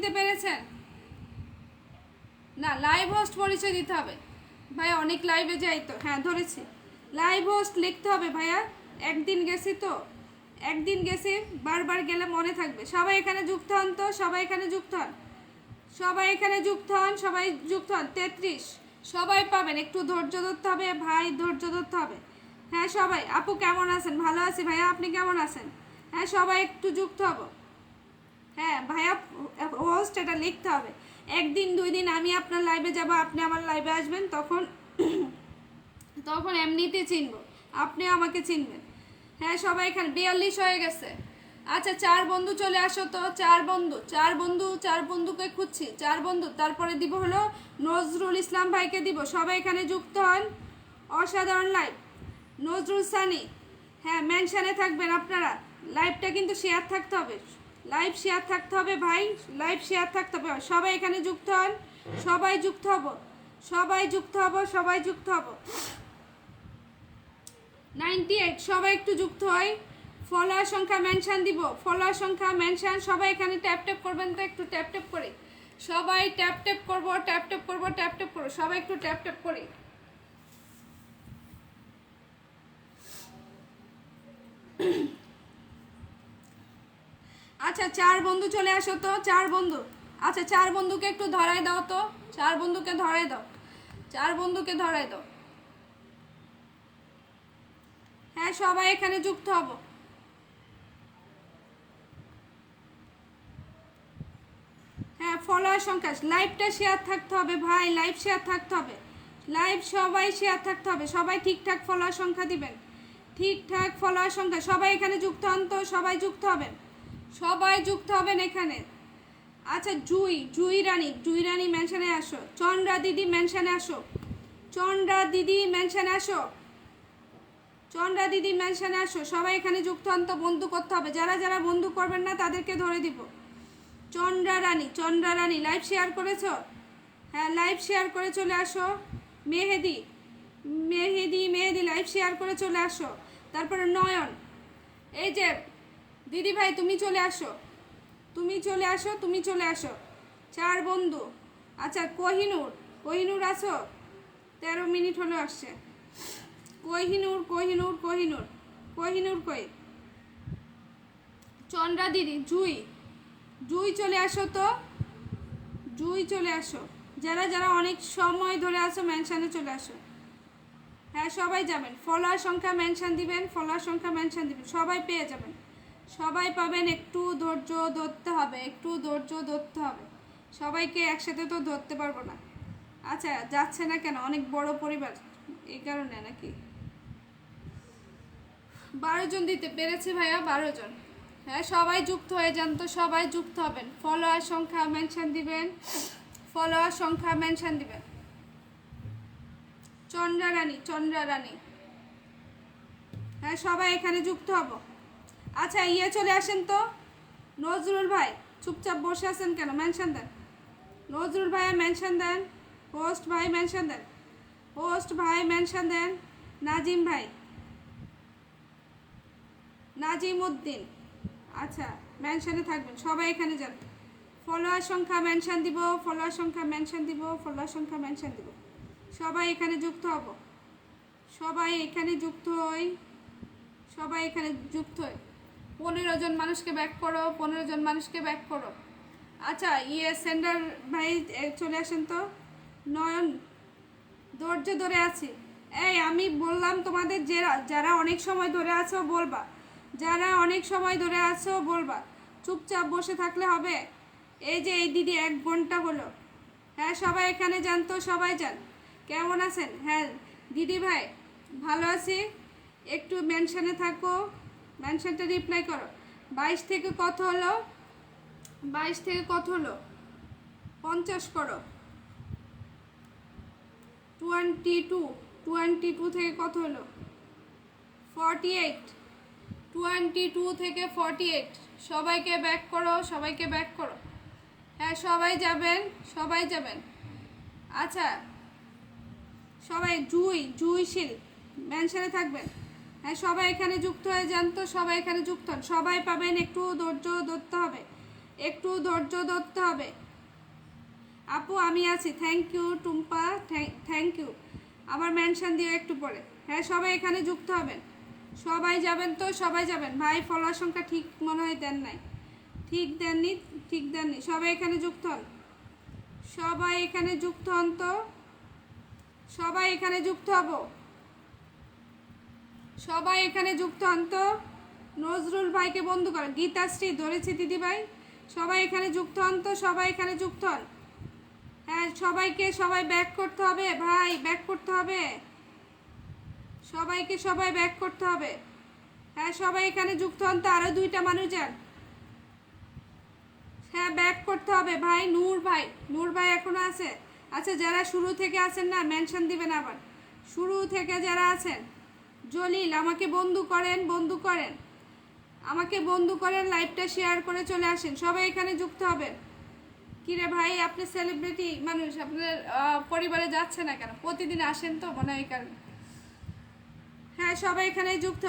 দিতে পেরেছেন? না, লাইভ হোস্ট পরিচয় দিতে হবে ভাইয়া, অনেক লাইভে যাই তো। হ্যাঁ ধরেছি, লাইভ হোস্ট লিখতে হবে ভাইয়া। একদিন গেছি তো, একদিন গেছি, বারবার গেলে মনে থাকবে। সবাই এখানে যুক্ত হন তো, সবাই এখানে যুক্ত হন, সবাই এখানে যুক্ত হন, সবাই যুক্ত হন। 33 সবাই পাবেন, একটু ধৈর্য ধরতে হবে ভাই, ধৈর্য ধরতে হবে। হ্যাঁ সবাই, আপু কেমন আছেন? ভালো আছি ভাইয়া, আপনি কেমন আছেন? হ্যাঁ সবাই একটু যুক্ত হব। হ্যাঁ ভাইয়া হোস্ট এটা লিখতে হবে। একদিন 2 দিন আমি আপনার লাইভে যাব, আপনি আমার লাইভে আসবেন, তখন তখন এমনিতে চিনব, আপনি আমাকে চিনবেন। হ্যাঁ সবাই এখানে 42 হয়ে গেছে। আচ্ছা 4 বন্ধু চলে আসো তো, 4 বন্ধু, 4 বন্ধু, 4 বন্ধুকে খুঁজছি, 4 বন্ধু। তারপরে দিব হলো নজরুল ইসলাম ভাইকে দিব। সবাই এখানে যুক্ত হন। অসাধারণ লাইভ, নজরুল সানি। হ্যাঁ মেনশানে থাকবেন আপনারা। লাইভটা কিন্তু শেয়ার থাকতে হবে, লাইভ শেয়ার থাকতে হবে ভাই, লাইভ শেয়ার থাকতে হবে। সবাই এখানে যুক্ত হন, সবাই যুক্ত হব, সবাই যুক্ত হব, সবাই যুক্ত হব। 98 সবাই একটু যুক্ত হয়। ফলোয়ার সংখ্যা মেনশন দিব, ফলোয়ার সংখ্যা মেনশন। সবাই এখানে ট্যাপ ট্যাপ করবেন তো, একটু ট্যাপ ট্যাপ করে সবাই ট্যাপ ট্যাপ করবো, ট্যাপ ট্যাপ করবো, ট্যাপ ট্যাপ করবো, সবাই একটু ট্যাপ ট্যাপ করি। আচ্ছা 4 বন্ধু চলে আসো তো, 4 বন্ধু। আচ্ছা 4 বন্ধুকে একটু ধরাই দাও তো, 4 বন্ধুকে ধরাই দাও, 4 বন্ধুকে ধরাই দাও। হ্যাঁ সবাই এখানে যুক্ত হব। হ্যাঁ ফলোয়ার সংখ্যা, লাইভটা শেয়ার থাকতে হবে ভাই, লাইভ শেয়ার থাকতে হবে, লাইভ সবাই শেয়ার থাকতে হবে। সবাই ঠিকঠাক ফলোয়ার সংখ্যা দিবেন, ঠিকঠাক ফলোয়ার সংখ্যা। সবাই এখানে যুক্ত হন তো, সবাই যুক্ত হবেন, সবাই যুক্ত হবেন এখানে। আচ্ছা জুই রানী মেনশনে আসো। চন্দ্রা দিদি মেনশনে আসো, চন্দ্রা দিদি মেনশনে আসো, চন্দ্রা দিদি মেনশনে আসো। সবাই এখানে যুক্ত হন তো, বন্ধু করতে হবে। যারা যারা বন্ধু করবেন না তাদেরকে ধরে দিব। চন্দ্রা রানী লাইভ শেয়ার করেছো? হ্যাঁ লাইভ শেয়ার করে চলে আসো। মেহেদি লাইভ শেয়ার করে চলে আসো। তারপরে নয়ন, এই যে দিদি ভাই তুমি চলে আসো, তুমি চলে আসো, তুমি চলে আসো। 4 বন্ধু। আচ্ছা কোহিনুর আছো? 13 মিনিট হলো আসছে। কোহিনুর কই? চন্দ্রা দিদি, জুই চলে আসো তো, জুই চলে আসো। যারা যারা অনেক সময় ধরে আসো মেনশানে চলে আসো। হ্যাঁ সবাই যাবেন, ফলোয়ার সংখ্যা মেনশন দিবেন, ফলোয়ার সংখ্যা মেনশন দিবেন, সবাই পেয়ে যাবেন, সবাই পাবেন। একটু ধৈর্য ধরতে হবে, একটু ধৈর্য ধরতে হবে। সবাইকে একসাথে তো ধরতে পারবো না। আচ্ছা যাচ্ছে না কেন? অনেক বড় পরিবার এই কারণে নাকি? 12 জন দিতে পেরেছে ভাইয়া, 12 জন। হ্যাঁ সবাই যুক্ত হয়ে যান তো, সবাই যুক্ত হবেন। ফলোয়ার সংখ্যা মেনশন দিবেন, ফলোয়ার সংখ্যা মেনশন দিবেন। চন্দ্রা রানী। হ্যাঁ সবাই এখানে যুক্ত হব। আচ্ছা চলে আসেন তো, নজরুল ভাই চুপচাপ বসে আছেন কেন? মেনশন দেন, নজরুল ভাইয়া মেনশন দেন, হোস্ট ভাই মেনশন দেন, হোস্ট ভাই মেনশন দেন। নাজিম উদ্দিন, আচ্ছা মেনশনে থাকবেন, সবাই এখানে যান। ফলোয়ার সংখ্যা মেনশন দিব, ফলোয়ার সংখ্যা মেনশন দিব, ফলোয়ার সংখ্যা মেনশন দিব। সবাই এখানে যুক্ত হব, সবাই এখানে যুক্ত হই, সবাই এখানে যুক্ত হই। 15 জন মানুষকে ব্যাক করো, 15 জন মানুষকে ব্যাক করো। আচ্ছা সেন্ডার ভাই চলে আসেন তো। নয়ন, ধৈর্য ধরে আছি। এই আমি বললাম তোমাদের, যারা অনেক সময় ধরে আছো বলবা, যারা অনেক সময় ধরে আছো বলবা, চুপচাপ বসে থাকলে হবে? এই যে এই দিদি 1 ঘন্টা হলো। হ্যাঁ সবাই এখানে যান তো, সবাই যান। কেমন আছেন? হ্যাঁ দিদি ভাই ভালো আছি, একটু মেনশনে থাকো, মেনশনটা রিপ্লাই করো। 22 থেকে কত হলো? 22 থেকে কত হলো? 50 করো। 22 থেকে কত হলো? 48, 22 থেকে 48। সবাইকে ব্যাক করো, সবাইকে ব্যাক করো। হ্যাঁ সবাই যাবেন, সবাই যাবেন। আচ্ছা সবাই জুইশীল মেনশনে থাকবেন। হ্যাঁ সবাই এখানে যুক্ত হয়ে যান তো, সবাই এখানে যুক্ত হন, সবাই পাবেন। একটু ধৈর্য ধরতে হবে, একটু ধৈর্য ধরতে হবে। আপু আমি আছি, thank you Tumpa, thank you. আবার মেনশন দিও একটু পরে। হ্যাঁ সবাই এখানে যুক্ত হবেন, সবাই যাবেন তো, সবাই যাবেন। ভাই ফলোয়ার সংখ্যা ঠিক মনে হয় দেন নাই, ঠিক দেননি, ঠিক দেননি। সবাই এখানে যুক্ত হন, সবাই এখানে যুক্ত হন তো, সবাই এখানে যুক্ত হব, সবাই এখানে যুক্ত হন তো। নজরুল ভাইকে বন্ধু কর, গীতাশ্রী ধরেছি দিদি ভাই। সবাই এখানে যুক্ত হন তো, সবাই এখানে যুক্ত হন। হ্যাঁ সবাইকে, সবাই ব্যাক করতে হবে ভাই, ব্যাক করতে হবে সবাইকে, সবাই ব্যাক করতে হবে। হ্যাঁ সবাই এখানে যুক্ত হন তো, আরও 2টা মানুষ যান। হ্যাঁ ব্যাক করতে হবে ভাই। নূর ভাই, নূর ভাই এখনো আছে? আচ্ছা যারা শুরু থেকে আছেন না মেনশন দিবেন আবার, শুরু থেকে যারা আছেন। জলিল আমাকে বন্ধু করেন, বন্ধু করেন, আমাকে বন্ধু করেন, লাইভটা শেয়ার করে চলে আসেন, সবাই এখানে যুক্ত হবেন। কিরে ভাই আপনি সেলিব্রিটি মানুষ, আপনার পরিবারে যাচ্ছে না কেন? প্রতিদিন আসেন তো মনে হয় কারণ। হ্যাঁ সবাই এখানে যুক্ত।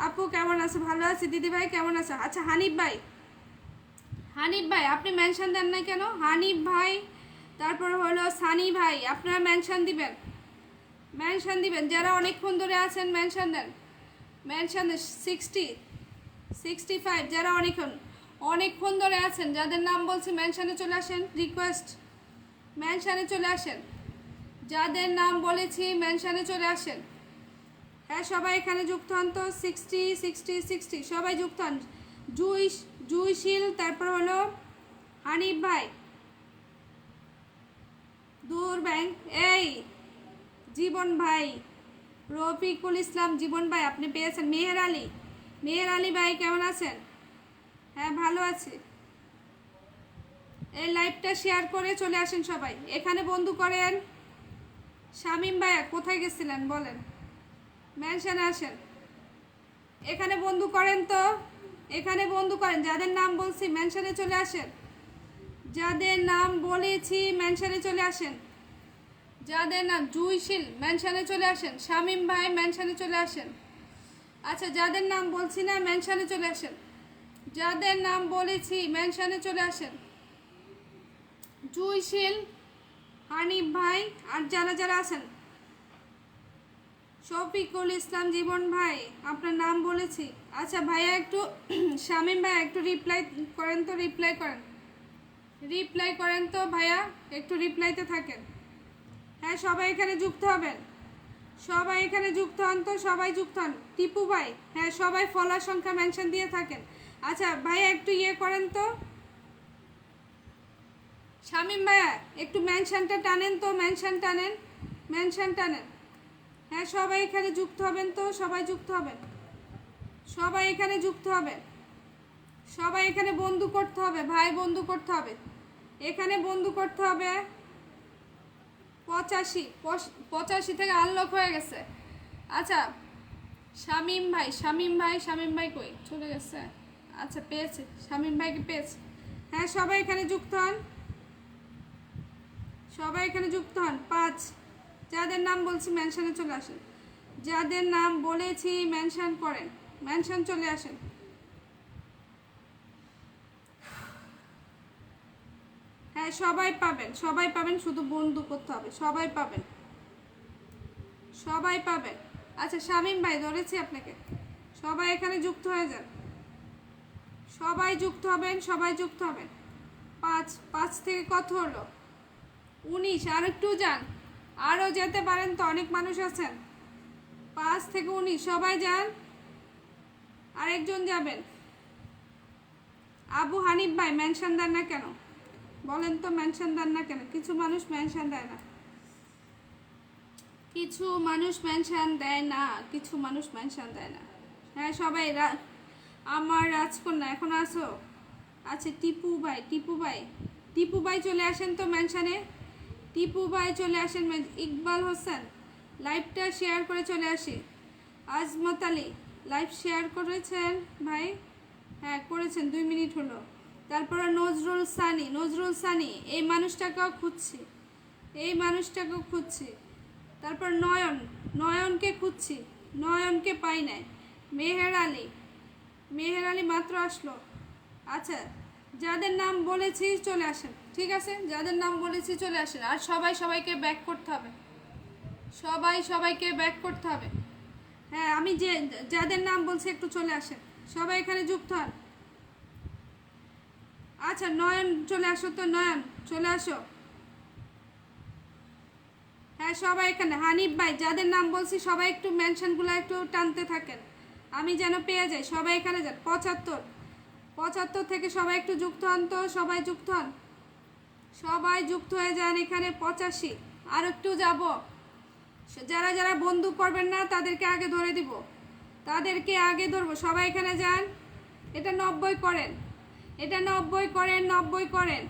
আপু কেমন আছে? ভালো আছি। দিদি ভাই কেমন আছে? আচ্ছা হানিফ ভাই, হানিফ ভাই আপনি মেনশন দেন না কেন? হানিফ ভাই, তারপর হলো সানি ভাই, আপনারা মেনশন দিবেন, মেনশন দিবেন। যারা অনেকক্ষণ ধরে আছেন মেনশন দেন, মেনশন 65 যারা অনেকক্ষণ ধরে আছেন, যাদের নাম বলছি মেনশনে চলে আসেন। রিকোয়েস্ট মেনশনে চলে আসেন, যাদের নাম বলেছি মেনশনে চলে আসেন। হ্যাঁ সবাই এখানে যুক্ত হন তো। 60 সবাই যুক্ত হন। জুইশীল, তারপর হলো হানিফ ভাই, দূর ব্যাংক, এই জীবন ভাই, রফিকুল ইসলাম, জীবন ভাই আপনি পেয়েছেন। মেহের আলী, মেহের আলী ভাই কেমন আছেন? হ্যাঁ ভালো আছি। এই লাইভটা শেয়ার করে চলে আসেন সবাই, এখানে বন্ধু করেন। শামীম ভাইয়া কোথায় গেছিলেন বলেন, মেনশনে আসেন, এখানে বন্ধু করেন তো, এখানে বন্ধু করেন। যাদের নাম বলছি মেনশনে চলে আসেন, যাদের নাম বলেছি মেনশনে চলে আসেন, যাদের নাম জুইশীল মেনশনে চলে আসেন। শামীম ভাই মেনশনে চলে আসেন। আচ্ছা যাদের নাম বলছি না মেনশনে চলে আসেন, যাদের নাম বলেছি মেনশনে চলে আসেন। জুইশীল, হানিফ ভাই, আর যারা যারা আছেন। শফিকুল ইসলাম, জীবন ভাই আপনার নাম বলেছি। আচ্ছা ভাইয়া একটু শামীম ভাই একটু রিপ্লাই করেন তো, রিপ্লাই করেন, রিপ্লাই করেন তো ভাইয়া, একটু রিপ্লাইতে থাকেন। হ্যাঁ সবাই এখানে যুক্ত হবেন, সবাই এখানে যুক্ত হন তো, সবাই যুক্ত হন। টিপু ভাই, হ্যাঁ সবাই ফলোয়ার সংখ্যা মেনশন দিয়ে থাকেন। আচ্ছা ভাইয়া একটু ইয়ে করেন তো, শামীম ভাইয়া একটু মেনশনটা টানেন তো, মেনশন টানেন, মেনশন টানেন। হ্যাঁ সবাই এখানে যুক্ত হবেন তো, সবাই যুক্ত হবেন, সবাই এখানে যুক্ত হবেন, সবাই এখানে বন্ধু করতে হবে ভাই, বন্ধু করতে হবে, এখানে বন্ধু করতে হবে। 85 থেকে আনলক হয়ে গেছে। আচ্ছা শামীম ভাই, শামীম ভাই, শামীম ভাই কই চলে গেছে? আচ্ছা পেয়েছে, শামীম ভাইকে পেয়েছে। হ্যাঁ সবাই এখানে যুক্ত হন, সবাই এখানে যুক্ত হন। 5 যাদের নাম বলছি মেনশনে চলে আসেন, যাদের নাম বলেছি মেনশন করেন, মেনশন চলে আসেন। হ্যাঁ সবাই পাবেন, সবাই পাবেন, শুধু বন্ধু করতে হবে, সবাই পাবেন, সবাই পাবেন। আচ্ছা শামীম ভাই ধরেছি আপনাকে, সবাই এখানে যুক্ত হয়ে যান, সবাই যুক্ত হবেন, সবাই যুক্ত হবেন। 5 থেকে কত হলো? 19, আর একটু যান, আরও যেতে পারেন তো, অনেক মানুষ আছেন। 5 থেকে 19 সবাই যান, আরেকজন যাবেন। আবু হানিফ ভাই মেনশন দেন না কেন বলেন তো, মেনশন দেন না কেন? কিছু মানুষ মেনশন দেয় না, কিছু মানুষ মেনশন দেয় না, কিছু মানুষ মেনশন দেয় না। হ্যাঁ সবাই আমার রাজকন্যা এখন আসো। আচ্ছা টিপু ভাই, টিপু ভাই, টিপু ভাই চলে আসেন তো মেনশনে, টিপু ভাই চলে আসেন। ইকবাল হোসেন লাইভটা শেয়ার করে চলে আসি। আজমত আলী লাইভ শেয়ার করেছেন ভাই? হ্যাঁ করেছেন, 2 মিনিট হলো। তারপরে নজরুল সানি, নজরুল সানি, এই মানুষটাকেও খুঁজছি, এই মানুষটাকেও খুঁজছি। তারপর নয়ন, নয়নকে খুঁজছি, নয়নকে পাই নাই। মেহের আলী, মেহের আলী মাত্র আসলো। আচ্ছা যাদের নাম বলেছি চলে আসেন, ঠিক আছে? যাদের নাম বলেছি চলে আসেন। আর সবাই সবাইকে ব্যাক করতে হবে, সবাই সবাইকে ব্যাক করতে হবে। হ্যাঁ, আমি যে যাদের নাম বলছি একটু চলে আসেন, সবাই এখানে যুক্ত হন। আচ্ছা, নয়ন চলে আসো তো, নয়ন চলে আসো। হ্যাঁ, সবাই এখানে। হানিফ ভাই, যাদের নাম বলছি সবাই একটু মেনশনগুলো একটু টানতে থাকেন, আমি যেন পেয়ে যাই। সবাই এখানে যান। 75 থেকে সবাই একটু যুক্ত হন তো, সবাই যুক্ত হন, সবাই যুক্ত হয়ে যান এখানে। 85, আর একটু যাব। যারা যারা বন্ধু করবেন না তাদেরকে আগে ধরে দিব, তাদেরকে আগে ধরবো। সবাই এখানে যান। এটা 90 করেন, এটা 90 করেন, 90 করেন।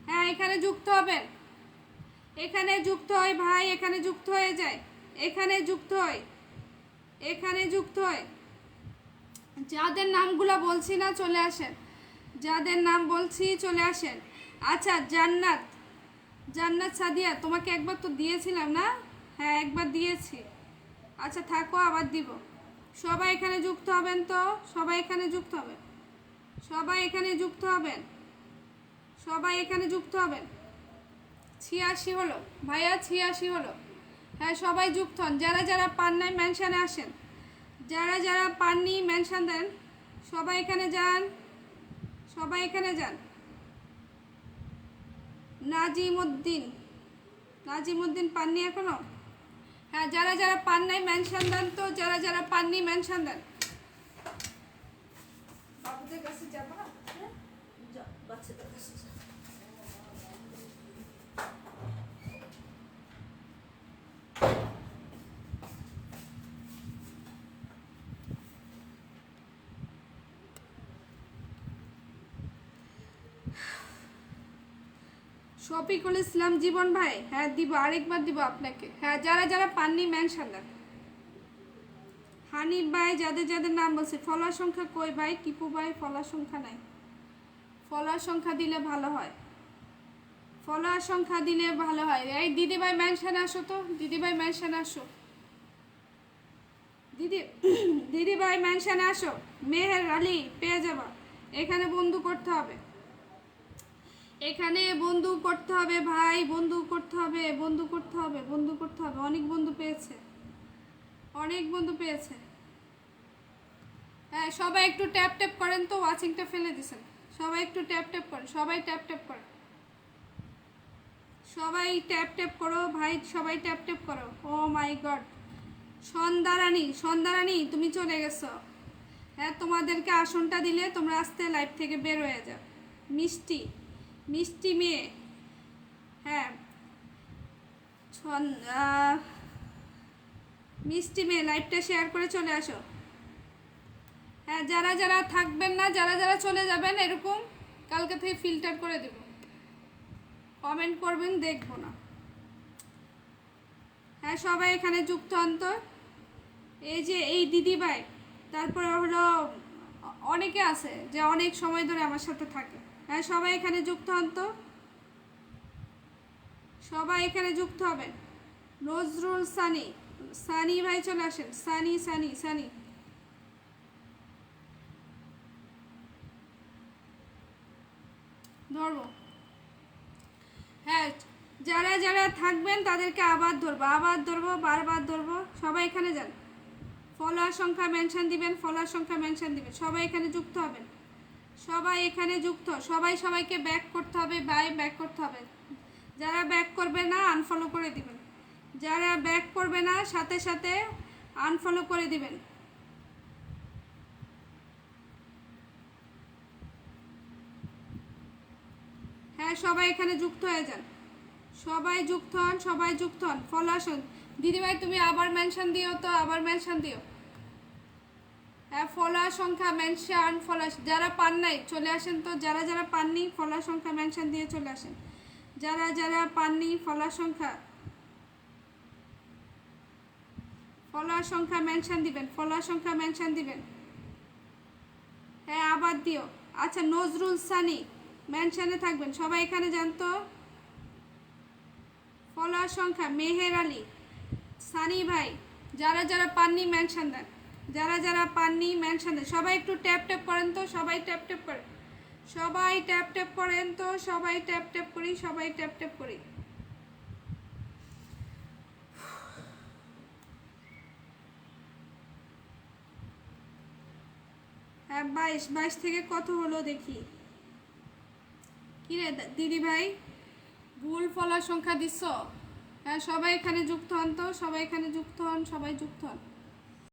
হ্যাঁ, এখানে যুক্ত হবেন, এখানে যুক্ত হয় ভাই, এখানে যুক্ত হয়ে যায়, এখানে যুক্ত হয়, এখানে যুক্ত হয়। যাদের নামগুলো বলছি না চলে আসেন, যাদের নাম বলছি চলে আসেন। আচ্ছা, জান্নাত, জান্নাত সাদিয়া, তোমাকে একবার তো দিয়েছিলাম না? হ্যাঁ, একবার দিয়েছি। আচ্ছা থাকো, আবার দিব। সবাই এখানে যুক্ত হবেন তো, সবাই এখানে যুক্ত হবেন, সবাই এখানে যুক্ত হবেন, সবাই এখানে যুক্ত হবেন। 86 হলো ভাইয়া, 86 হলো। হ্যাঁ, সবাই যুক্ত হন। যারা যারা পান নাই মেনশানে আসেন, যারা যারা পাননি মেনশন দেন। সবাই এখানে যান, সবাই এখানে যান। নাজিমুদ্দিন, নাজিমুদ্দিন পাননি এখনো? হ্যাঁ, যারা যারা পান নাই মেনশন দেন তো, যারা যারা পাননি মেনশন দেন। বাবুদের কাছে যাবো না, বাচ্চাদের কাছে। শফিকুল ইসলাম জীবন ভাই, হ্যাঁ দিব, আরেকবার দিব আপনাকে। হ্যাঁ, যারা যারা পাননি মেনশন দেন। হানিফ ভাই, যাদের যাদের নাম বলছে। ফলোয়ার সংখ্যা কই ভাই? টিপু ভাই, ফলোয়ার সংখ্যা নাই। ফলোয়ার সংখ্যা দিলে ভালো হয়, ফলোয়ার সংখ্যা দিলে ভালো হয়। এই দিদি ভাই মেনশনে আসো তো, দিদি ভাই মেনশনে আসো, দিদি দিদি ভাই মেনশনে আসো। মেহের আলী পেয়ে যাবা। এখানে বন্ধু করতে হবে, এখানে বন্ধু করতে হবে ভাই, বন্ধু করতে হবে, বন্ধু করতে হবে, বন্ধু করতে হবে। অনেক বন্ধু পেয়েছে, অনেক বন্ধু পেয়েছে। হ্যাঁ, সবাই একটু ট্যাপ ট্যাপ করেন তো, ওয়াচিংটা ফেলে দিছেন। সবাই একটু ট্যাপ ট্যাপ করেন, সবাই ট্যাপ ট্যাপ করেন, সবাই ট্যাপ ট্যাপ করো ভাই, সবাই ট্যাপ ট্যাপ করো। ও মাই গড, সন্ধ্যারানী, সন্ধ্যারানী তুমি চলে গেছো। হ্যাঁ, তোমাদেরকে আসনটা দিলে তোমরা আস্তে লাইভ থেকে বের হয়ে যাও। মিষ্টি, মিষ্টি মেয়ে, হ্যাঁ মিষ্টি মেয়ে, লাইভটা শেয়ার করে চলে আসো। হ্যাঁ, যারা যারা থাকবেন না, যারা যারা চলে যাবেন, এরকম কালকে থেকে ফিল্টার করে দেব। কমেন্ট করবেন, দেখবো না। হ্যাঁ, সবাই এখানে যুক্ত হন তো। এই যে এই দিদি ভাই, তারপরে হলো অনেকে আছে যে অনেক সময় ধরে আমার সাথে থাকে। হ্যাঁ, সবাই এখানে যুক্ত হন তো, সবাই এখানে যুক্ত হবেন। নজরুল সানি, সানি ভাই চলে আসেন। সানি, সানি, সানি, ধরবো। হ্যাঁ, যারা যারা থাকবেন তাদেরকে আবার ধরবো, আবার ধরবো, বারবার ধরবো। সবাই এখানে যান। ফলোয়ার সংখ্যা মেনশন দিবেন, ফলোয়ার সংখ্যা মেনশন দিবেন। সবাই এখানে যুক্ত হবেন, সবাই এখানে যুক্ত। সবাই সবাইকে ব্যাক করতে হবে ভাই, ব্যাক করতে হবে। যারা ব্যাক করবে না আনফলো করে দিবেন, যারা ব্যাক করবে না সাথে সাথে আনফলো করে দিবেন। হ্যাঁ, সবাই এখানে যুক্ত হয়ে যান, সবাই যুক্ত হন, সবাই যুক্ত হন। ফলোয়ার দিদিভাই তুমি আবার মেনশন দিও তো, আবার মেনশন দিও। হ্যাঁ, ফলোয়ার সংখ্যা মেনশন, ফলোয়ার যারা পান নাই চলে আসেন তো, যারা যারা পাননি ফলোয়ার সংখ্যা মেনশন দিয়ে চলে আসেন। যারা যারা পাননি ফলোয়ার সংখ্যা, ফলোয়ার সংখ্যা মেনশন দিবেন, ফলোয়ার সংখ্যা মেনশন দিবেন। হ্যাঁ, আবার দিও। আচ্ছা, নজরুল সানি মেনশনে থাকবেন, সবাই এখানে যান তো। ফলোয়ার সংখ্যা মেহের আলী, সানি ভাই, যারা যারা পাননি মেনশন দেন, যারা যারা পাননি মেনশন দেন। সবাই একটু ট্যাপ ট্যাপ করেন তো, সবাই ট্যাপ ট্যাপ করেন, সবাই ট্যাপ ট্যাপ করেন তো, সবাই ট্যাপ ট্যাপ করি, সবাই ট্যাপ ট্যাপ করি। হ্যাঁ 22 থেকে কত হলো দেখি। কিরে দিদি ভাই, ভুল ফলার সংখ্যা দিচ্ছ? হ্যাঁ সবাই এখানে যুক্ত হন তো, সবাই এখানে যুক্ত হন, সবাই যুক্ত হন।